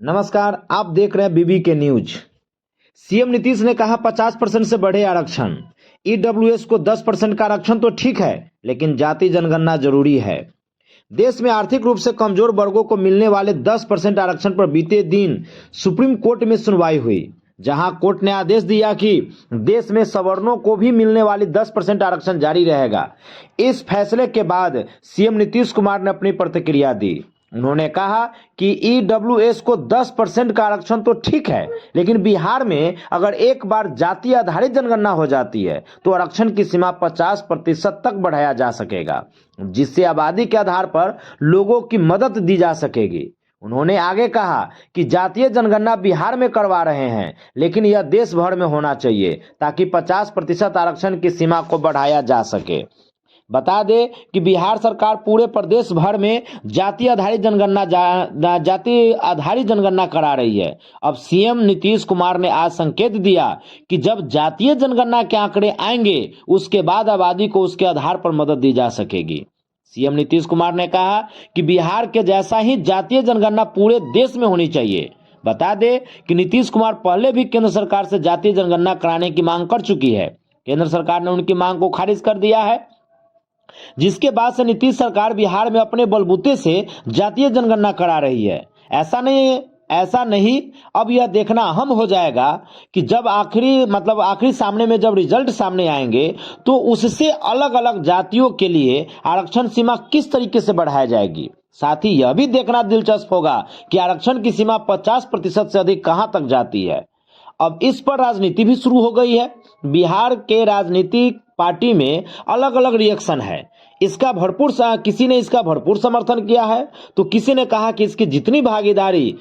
नमस्कार, आप देख रहे हैं बीबी के न्यूज। सीएम नीतीश ने कहा 50% से बढ़े आरक्षण। ईडब्ल्यूएस को 10% का आरक्षण तो ठीक है, लेकिन जाति जनगणना जरूरी है। देश में आर्थिक रूप से कमजोर वर्गों को मिलने वाले 10% आरक्षण पर बीते दिन सुप्रीम कोर्ट में सुनवाई हुई, जहां कोर्ट ने आदेश दिया कि देश में सवर्णों को भी मिलने वाली 10% आरक्षण जारी रहेगा। इस फैसले के बाद सीएम नीतीश कुमार ने अपनी प्रतिक्रिया दी। उन्होंने कहा कि ईडब्ल्यूएस को 10% का आरक्षण तो ठीक है, लेकिन बिहार में अगर एक बार जाति आधारित जनगणना हो जाती है तो आरक्षण की सीमा 50% तक बढ़ाया जा सकेगा, जिससे आबादी के आधार पर लोगों की मदद दी जा सकेगी। उन्होंने आगे कहा कि जातीय जनगणना बिहार में करवा रहे हैं, लेकिन यह देश भर में होना चाहिए ताकि 50% आरक्षण की सीमा को बढ़ाया जा सके। बता दें कि बिहार सरकार पूरे प्रदेश भर में जाति आधारित जनगणना करा रही है। अब सीएम नीतीश कुमार ने आज संकेत दिया कि जब जातीय जनगणना के आंकड़े आएंगे, उसके बाद आबादी को उसके आधार पर मदद दी जा सकेगी। सीएम नीतीश कुमार ने कहा कि बिहार के जैसा ही जातीय जनगणना पूरे देश में होनी चाहिए। बता दें कि नीतीश कुमार पहले भी केंद्र सरकार से जातीय जनगणना कराने की मांग कर चुकी है। केंद्र सरकार ने उनकी मांग को खारिज कर दिया है, जिसके बाद से नीतीश सरकार बिहार में अपने बलबूते से जातीय जनगणना करा रही है। ऐसा नहीं, अब यह देखना अहम हो जाएगा कि जब आखिरी सामने में जब रिजल्ट सामने आएंगे तो उससे अलग अलग जातियों के लिए आरक्षण सीमा किस तरीके से बढ़ाई जाएगी। साथ ही यह भी देखना दिलचस्प होगा कि आरक्षण की सीमा 50% से अधिक कहां तक जाती है। अब इस पर राजनीति भी शुरू हो गई है। बिहार के राजनीतिक पार्टी में अलग अलग रिएक्शन है। किसी ने इसका भरपूर समर्थन किया है तो किसी ने कहा कि इसकी जितनी भागीदारी